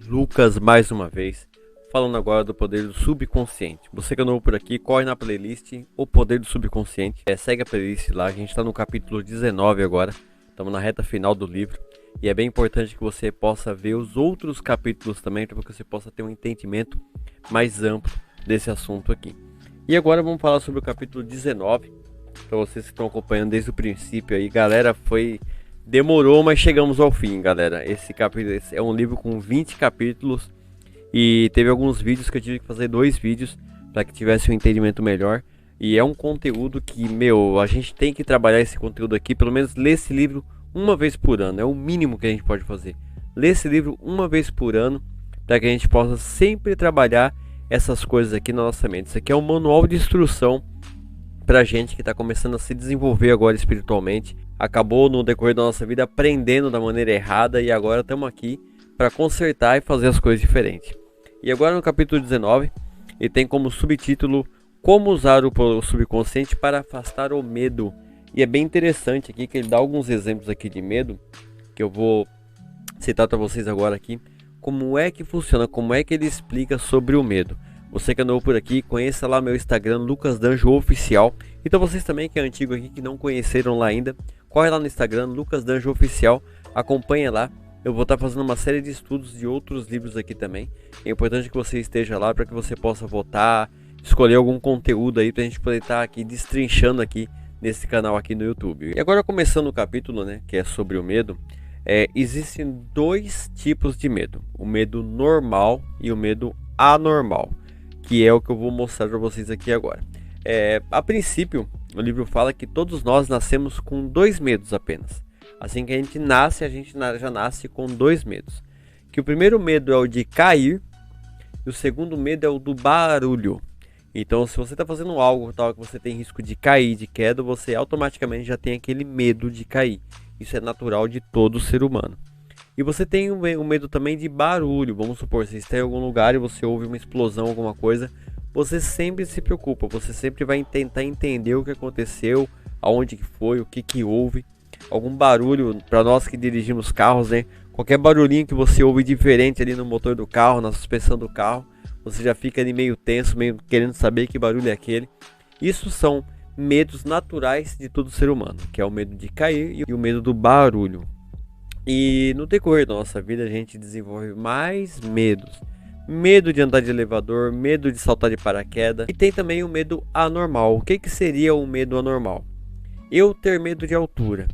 Lucas mais uma vez, falando agora do poder do subconsciente. Você que é novo por aqui, corre na playlist O Poder do Subconsciente. Segue a playlist lá, a gente está no capítulo 19 agora, estamos na reta final do livro. E é bem importante que você possa ver os outros capítulos também, para que você possa ter um entendimento mais amplo desse assunto aqui. E agora vamos falar sobre o capítulo 19, para vocês que estão acompanhando desde o princípio aí. Galera, demorou, mas chegamos ao fim, galera. Esse capítulo é um livro com 20 capítulos e teve alguns vídeos que eu tive que fazer 2 vídeos para que tivesse um entendimento melhor. E é um conteúdo que, a gente tem que trabalhar esse conteúdo aqui, pelo menos ler esse livro uma vez por ano, é o mínimo que a gente pode fazer. Ler esse livro uma vez por ano para que a gente possa sempre trabalhar essas coisas aqui na nossa mente. Isso aqui é um manual de instrução pra gente que está começando a se desenvolver agora espiritualmente. Acabou no decorrer da nossa vida aprendendo da maneira errada e agora estamos aqui para consertar e fazer as coisas diferentes. E agora no capítulo 19, ele tem como subtítulo Como usar o subconsciente para afastar o medo. E é bem interessante aqui que ele dá alguns exemplos aqui de medo, que eu vou citar para vocês agora aqui. Como é que funciona, como é que ele explica sobre o medo. Você que é novo por aqui, conheça lá meu Instagram, Lucas D'Anjo Oficial. Então vocês também que é antigo aqui, que não conheceram lá ainda, corre lá no Instagram, Lucas D'Anjo Oficial, acompanha lá. Eu vou estar fazendo uma série de estudos de outros livros aqui também. É importante que você esteja lá para que você possa votar, escolher algum conteúdo aí para a gente poder estar aqui destrinchando aqui nesse canal aqui no YouTube. E agora começando o capítulo, né, que é sobre o medo. Existem 2 tipos de medo, o medo normal e o medo anormal, que é o que eu vou mostrar para vocês aqui agora. A princípio, o livro fala que todos nós nascemos com 2 medos apenas. Assim que a gente já nasce com 2 medos. Que o primeiro medo é o de cair e o segundo medo é o do barulho. Então, se você está fazendo algo tal que você tem risco de cair, de queda, você automaticamente já tem aquele medo de cair. Isso é natural de todo ser humano. E você tem o medo também de barulho. Vamos supor, você está em algum lugar e você ouve uma explosão, alguma coisa. Você sempre se preocupa, você sempre vai tentar entender o que aconteceu, aonde que foi, o que que houve. Algum barulho, para nós que dirigimos carros, né? Qualquer barulhinho que você ouve diferente ali no motor do carro, na suspensão do carro, você já fica ali meio tenso, meio querendo saber que barulho é aquele. Isso são medos naturais de todo ser humano, que é o medo de cair e o medo do barulho. E no decorrer da nossa vida a gente desenvolve mais medos. Medo de andar de elevador, medo de saltar de paraquedas. E tem também o medo anormal. O que seria o medo anormal? Eu ter medo de altura.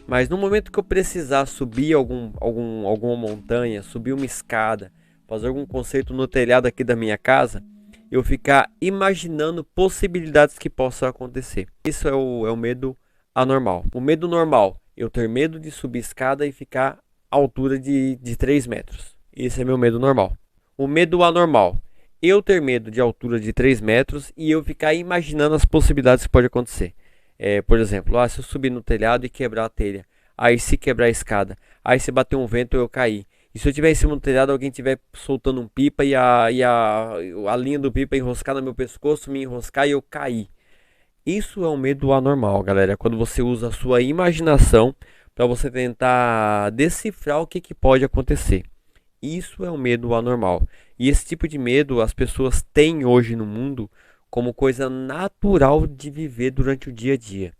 Mas no momento que eu precisar subir alguma montanha, subir uma escada, fazer algum concerto no telhado aqui da minha casa, eu ficar imaginando possibilidades que possam acontecer. Isso é o medo anormal. O medo normal, eu ter medo de subir escada e ficar à altura de 3 metros. Esse é meu medo normal. O medo anormal, eu ter medo de altura de 3 metros e eu ficar imaginando as possibilidades que pode acontecer. Por exemplo, se eu subir no telhado e quebrar a telha, aí se quebrar a escada, aí se bater um vento eu cair. E se eu estiver em cima do telhado, alguém estiver soltando um pipa e a linha do pipa enroscar no meu pescoço, me enroscar e eu cair. Isso é um medo anormal, galera. Quando você usa a sua imaginação para você tentar decifrar o que pode acontecer. Isso é um medo anormal. E esse tipo de medo as pessoas têm hoje no mundo como coisa natural de viver durante o dia a dia.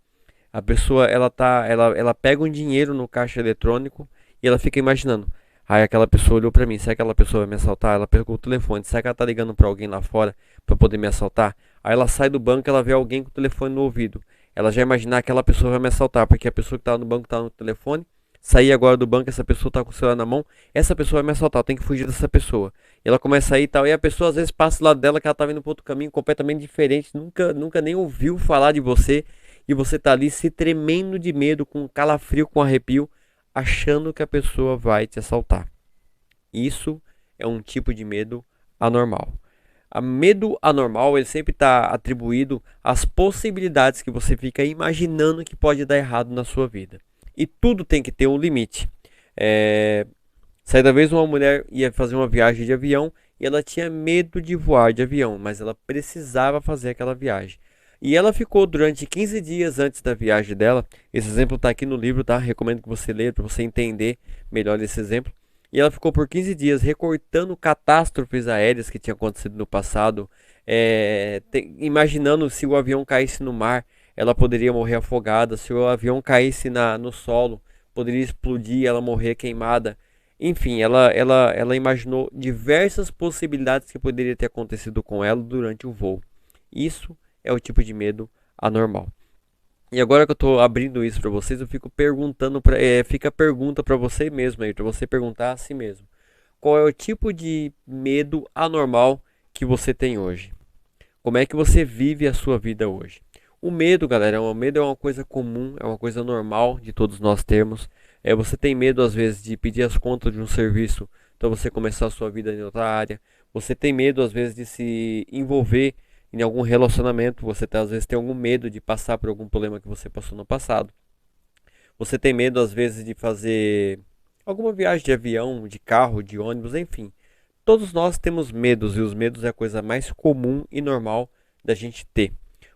A pessoa ela pega um dinheiro no caixa eletrônico e ela fica imaginando. Aí aquela pessoa olhou pra mim, será que aquela pessoa vai me assaltar? Ela pegou o telefone, será que ela tá ligando pra alguém lá fora pra poder me assaltar? Aí ela sai do banco, ela vê alguém com o telefone no ouvido. Ela já imaginar que aquela pessoa vai me assaltar, porque a pessoa que tava no banco tava no telefone. Sair agora do banco, essa pessoa tá com o celular na mão, essa pessoa vai me assaltar, eu tenho que fugir dessa pessoa. E ela começa a ir e tal, e a pessoa às vezes passa do lado dela que ela tá vindo para outro caminho completamente diferente, nunca nem ouviu falar de você, e você tá ali se tremendo de medo, com calafrio, com arrepio, achando que a pessoa vai te assaltar. Isso é um tipo de medo anormal. A medo anormal, ele sempre está atribuído às possibilidades que você fica imaginando que pode dar errado na sua vida. E tudo tem que ter um limite. Certa vez uma mulher ia fazer uma viagem de avião e ela tinha medo de voar de avião, mas ela precisava fazer aquela viagem. E ela ficou durante 15 dias antes da viagem dela. Esse exemplo está aqui no livro, tá? Recomendo que você leia para você entender melhor esse exemplo. E ela ficou por 15 dias recortando catástrofes aéreas que tinham acontecido no passado, imaginando se o avião caísse no mar, ela poderia morrer afogada, se o avião caísse no solo, poderia explodir, ela morrer queimada. Enfim, ela imaginou diversas possibilidades que poderia ter acontecido com ela durante o voo. Isso é o tipo de medo anormal. E agora que eu estou abrindo isso para vocês, eu fico perguntando, fica a pergunta para você mesmo aí, para você perguntar a si mesmo. Qual é o tipo de medo anormal que você tem hoje? Como é que você vive a sua vida hoje? O medo, galera, o medo é uma coisa comum, é uma coisa normal de todos nós termos. Você tem medo às vezes de pedir as contas de um serviço, então você começar a sua vida em outra área. Você tem medo às vezes de se envolver em algum relacionamento, você às vezes tem algum medo de passar por algum problema que você passou no passado. Você tem medo às vezes de fazer alguma viagem de avião, de carro, de ônibus, enfim. Todos nós temos medos e os medos é a coisa mais comum e normal da gente ter.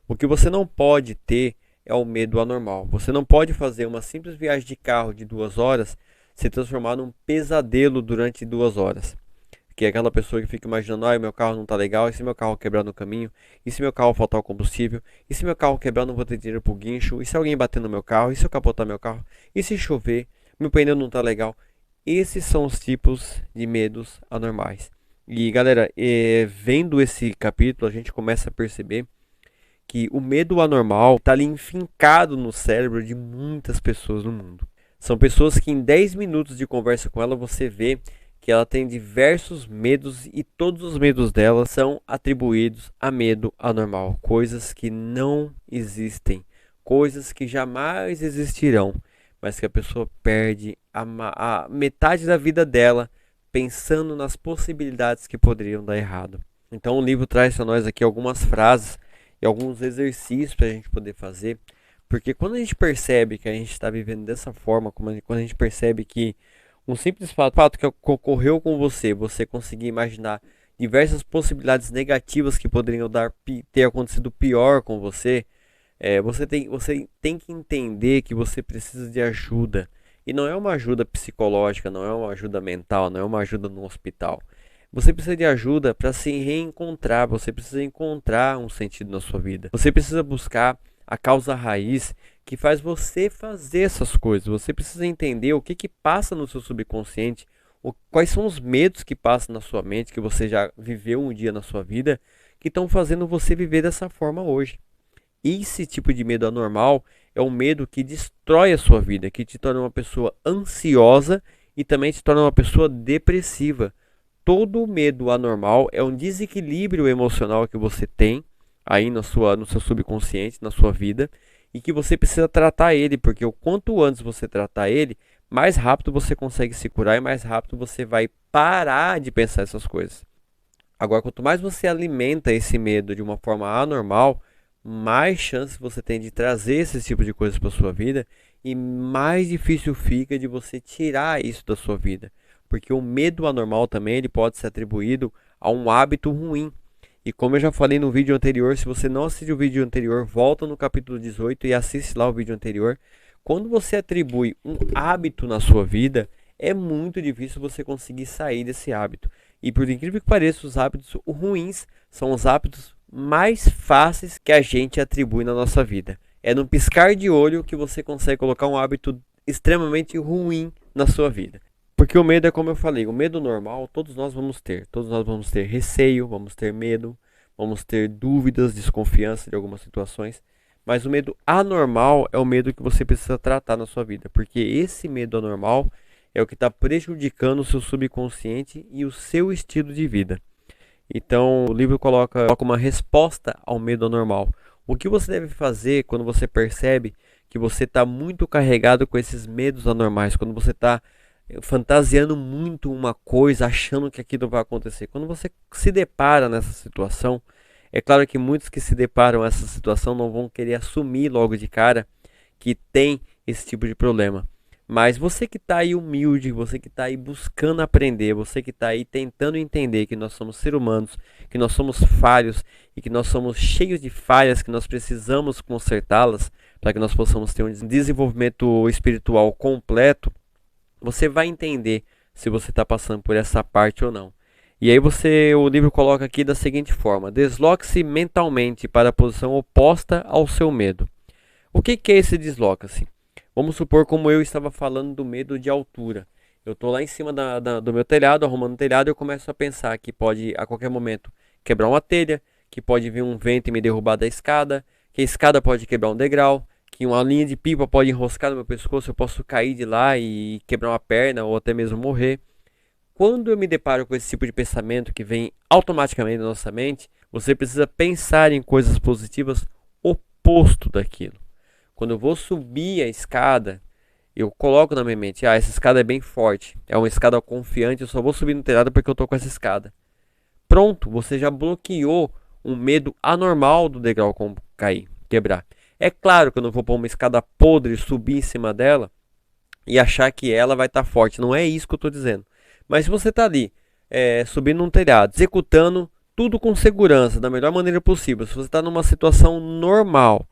O que você não pode ter é o medo anormal. Você não pode fazer uma simples viagem de carro de 2 horas se transformar num pesadelo durante 2 horas. Que é aquela pessoa que fica imaginando, meu carro não tá legal, e se meu carro quebrar no caminho? E se meu carro faltar o combustível? E se meu carro quebrar, eu não vou ter dinheiro pro guincho? E se alguém bater no meu carro? E se eu capotar meu carro? E se chover? Meu pneu não tá legal? Esses são os tipos de medos anormais. E galera, vendo esse capítulo, a gente começa a perceber que o medo anormal está ali enfincado no cérebro de muitas pessoas no mundo. São pessoas que em 10 minutos de conversa com ela você vê que ela tem diversos medos e todos os medos dela são atribuídos a medo anormal, coisas que não existem, coisas que jamais existirão, mas que a pessoa perde a metade da vida dela pensando nas possibilidades que poderiam dar errado. Então o livro traz para nós aqui algumas frases e alguns exercícios para a gente poder fazer, porque quando a gente percebe que a gente está vivendo dessa forma, quando a gente percebe que um simples fato que ocorreu com você, você conseguir imaginar diversas possibilidades negativas que poderiam ter acontecido pior com você, você tem que entender que você precisa de ajuda. E não é uma ajuda psicológica, não é uma ajuda mental, não é uma ajuda no hospital. Você precisa de ajuda para se reencontrar, você precisa encontrar um sentido na sua vida. Você precisa buscar a causa raiz que faz você fazer essas coisas. Você precisa entender o que passa no seu subconsciente, quais são os medos que passam na sua mente, que você já viveu um dia na sua vida, que estão fazendo você viver dessa forma hoje. Esse tipo de medo anormal é um medo que destrói a sua vida, que te torna uma pessoa ansiosa e também te torna uma pessoa depressiva. Todo medo anormal é um desequilíbrio emocional que você tem aí no seu subconsciente, na sua vida, e que você precisa tratar ele, porque o quanto antes você tratar ele, mais rápido você consegue se curar e mais rápido você vai parar de pensar essas coisas. Agora, quanto mais você alimenta esse medo de uma forma anormal, mais chance você tem de trazer esse tipo de coisas para sua vida e mais difícil fica de você tirar isso da sua vida. Porque o medo anormal também ele pode ser atribuído a um hábito ruim. E como eu já falei no vídeo anterior, se você não assistiu o vídeo anterior, volta no capítulo 18 e assiste lá o vídeo anterior. Quando você atribui um hábito na sua vida, é muito difícil você conseguir sair desse hábito. E por incrível que pareça, os hábitos ruins são os hábitos mais fáceis que a gente atribui na nossa vida. É num piscar de olho que você consegue colocar um hábito extremamente ruim na sua vida. Porque o medo é como eu falei, o medo normal todos nós vamos ter. Todos nós vamos ter receio, vamos ter medo, vamos ter dúvidas, desconfiança de algumas situações. Mas o medo anormal é o medo que você precisa tratar na sua vida. Porque esse medo anormal é o que está prejudicando o seu subconsciente e o seu estilo de vida. Então o livro coloca uma resposta ao medo anormal. O que você deve fazer quando você percebe que você está muito carregado com esses medos anormais, quando você está fantasiando muito uma coisa, achando que aquilo vai acontecer. Quando você se depara nessa situação, é claro que muitos que se deparam nessa situação não vão querer assumir logo de cara que tem esse tipo de problema. Mas você que está aí humilde, você que está aí buscando aprender, você que está aí tentando entender que nós somos seres humanos, que nós somos falhos e que nós somos cheios de falhas, que nós precisamos consertá-las para que nós possamos ter um desenvolvimento espiritual completo, você vai entender se você está passando por essa parte ou não. E aí o livro coloca aqui da seguinte forma: desloque-se mentalmente para a posição oposta ao seu medo. O que é esse desloca-se? Vamos supor, como eu estava falando do medo de altura. Eu estou lá em cima do meu telhado, arrumando o telhado, e eu começo a pensar que pode a qualquer momento quebrar uma telha, que pode vir um vento e me derrubar da escada, que a escada pode quebrar um degrau, que uma linha de pipa pode enroscar no meu pescoço, eu posso cair de lá e quebrar uma perna ou até mesmo morrer. Quando eu me deparo com esse tipo de pensamento que vem automaticamente na nossa mente, você precisa pensar em coisas positivas oposto daquilo. Quando eu vou subir a escada, eu coloco na minha mente, essa escada é bem forte, é uma escada confiante, eu só vou subir no telhado porque eu tô com essa escada. Pronto, você já bloqueou um medo anormal do degrau cair, quebrar. É claro que eu não vou pôr uma escada podre, subir em cima dela e achar que ela vai estar forte. Não é isso que eu estou dizendo. Mas se você está ali, subindo num telhado, executando tudo com segurança, da melhor maneira possível, se você está numa situação normal,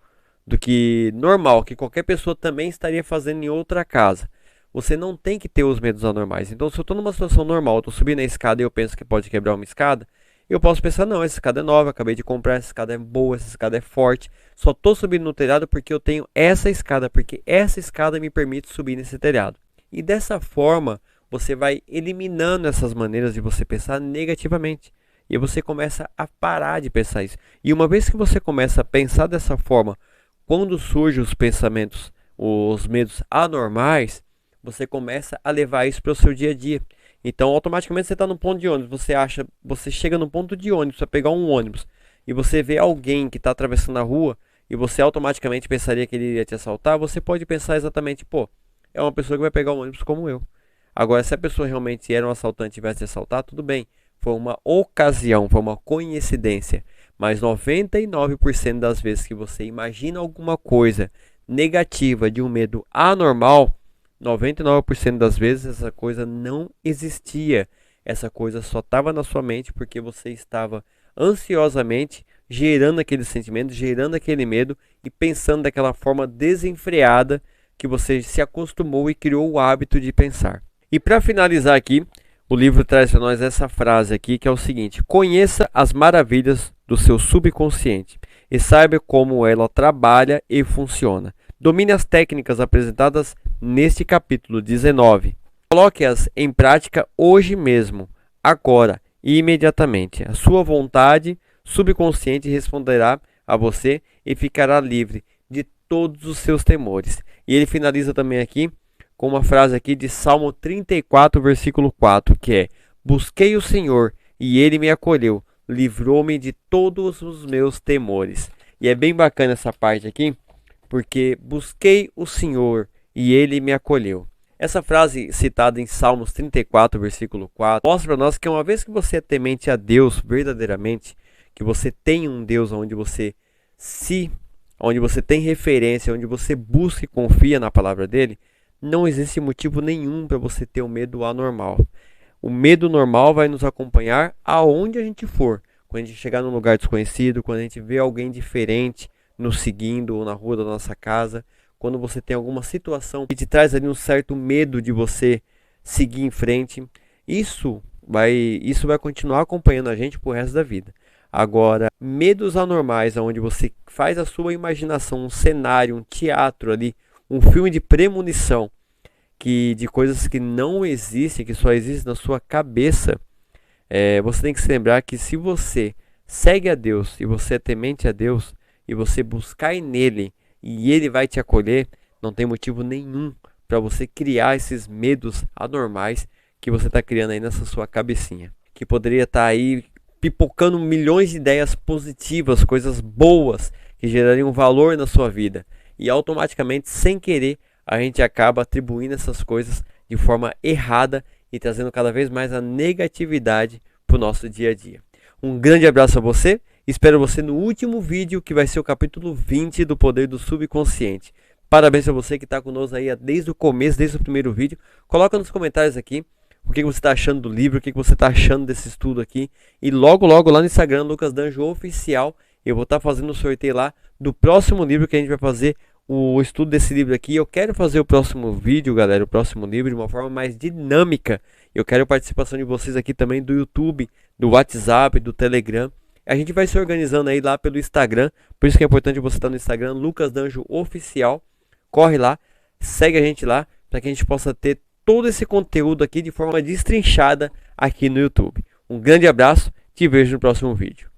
que qualquer pessoa também estaria fazendo em outra casa, você não tem que ter os medos anormais. Então, se eu estou numa situação normal, estou subindo a escada e eu penso que pode quebrar uma escada, eu posso pensar, não, essa escada é nova, acabei de comprar, essa escada é boa, essa escada é forte, só estou subindo no telhado porque eu tenho essa escada, porque essa escada me permite subir nesse telhado. E dessa forma, você vai eliminando essas maneiras de você pensar negativamente. E você começa a parar de pensar isso. E uma vez que você começa a pensar dessa forma, quando surgem os pensamentos, os medos anormais, você começa a levar isso para o seu dia a dia. Então, automaticamente você está no ponto de ônibus, você chega no ponto de ônibus para pegar um ônibus e você vê alguém que está atravessando a rua e você automaticamente pensaria que ele iria te assaltar, você pode pensar exatamente, pô, é uma pessoa que vai pegar um ônibus como eu. Agora, se a pessoa realmente era um assaltante e tivesse te assaltar, tudo bem. Foi uma ocasião, foi uma coincidência. Mas 99% das vezes que você imagina alguma coisa negativa de um medo anormal, 99% das vezes essa coisa não existia. Essa coisa só estava na sua mente porque você estava ansiosamente gerando aquele sentimento, gerando aquele medo e pensando daquela forma desenfreada que você se acostumou e criou o hábito de pensar. E para finalizar aqui, o livro traz para nós essa frase aqui, que é o seguinte: conheça as maravilhas do seu subconsciente e saiba como ela trabalha e funciona. Domine as técnicas apresentadas neste capítulo 19. Coloque-as em prática hoje mesmo, agora e imediatamente. A sua vontade subconsciente responderá a você e ficará livre de todos os seus temores. E ele finaliza também aqui com uma frase aqui de Salmo 34, versículo 4, que é: busquei o Senhor e ele me acolheu, livrou-me de todos os meus temores. E é bem bacana essa parte aqui, porque busquei o Senhor e ele me acolheu. Essa frase citada em Salmos 34, versículo 4, mostra para nós que uma vez que você é temente a Deus verdadeiramente, que você tem um Deus onde você tem referência, onde você busca e confia na palavra dele, não existe motivo nenhum para você ter um medo anormal. O medo normal vai nos acompanhar aonde a gente for. Quando a gente chegar num lugar desconhecido, quando a gente vê alguém diferente nos seguindo ou na rua da nossa casa, quando você tem alguma situação que te traz ali um certo medo de você seguir em frente, isso vai continuar acompanhando a gente pro resto da vida. Agora, medos anormais, onde você faz a sua imaginação, um cenário, um teatro ali, um filme de premonição, de coisas que não existem, que só existem na sua cabeça, você tem que se lembrar que se você segue a Deus e você é temente a Deus e você buscar nele e ele vai te acolher, não tem motivo nenhum para você criar esses medos anormais que você está criando aí nessa sua cabecinha, que poderia estar aí pipocando milhões de ideias positivas, coisas boas que gerariam valor na sua vida, e automaticamente, sem querer, a gente acaba atribuindo essas coisas de forma errada e trazendo cada vez mais a negatividade para o nosso dia a dia. Um grande abraço a você, espero você no último vídeo, que vai ser o capítulo 20 do Poder do Subconsciente. Parabéns a você que está conosco aí desde o começo, desde o primeiro vídeo. Coloca nos comentários aqui o que você está achando do livro, o que você está achando desse estudo aqui. E logo lá no Instagram, Lucas D'Anjo Oficial, eu vou estar fazendo o sorteio lá do próximo livro que a gente vai fazer o estudo desse livro aqui. Eu quero fazer o próximo vídeo, galera, o próximo livro de uma forma mais dinâmica. Eu quero a participação de vocês aqui também do YouTube, do WhatsApp, do Telegram. A gente vai se organizando aí lá pelo Instagram. Por isso que é importante você estar no Instagram, Lucas D'Anjo Oficial. Corre lá, segue a gente lá, para que a gente possa ter todo esse conteúdo aqui de forma destrinchada aqui no YouTube. Um grande abraço, te vejo no próximo vídeo.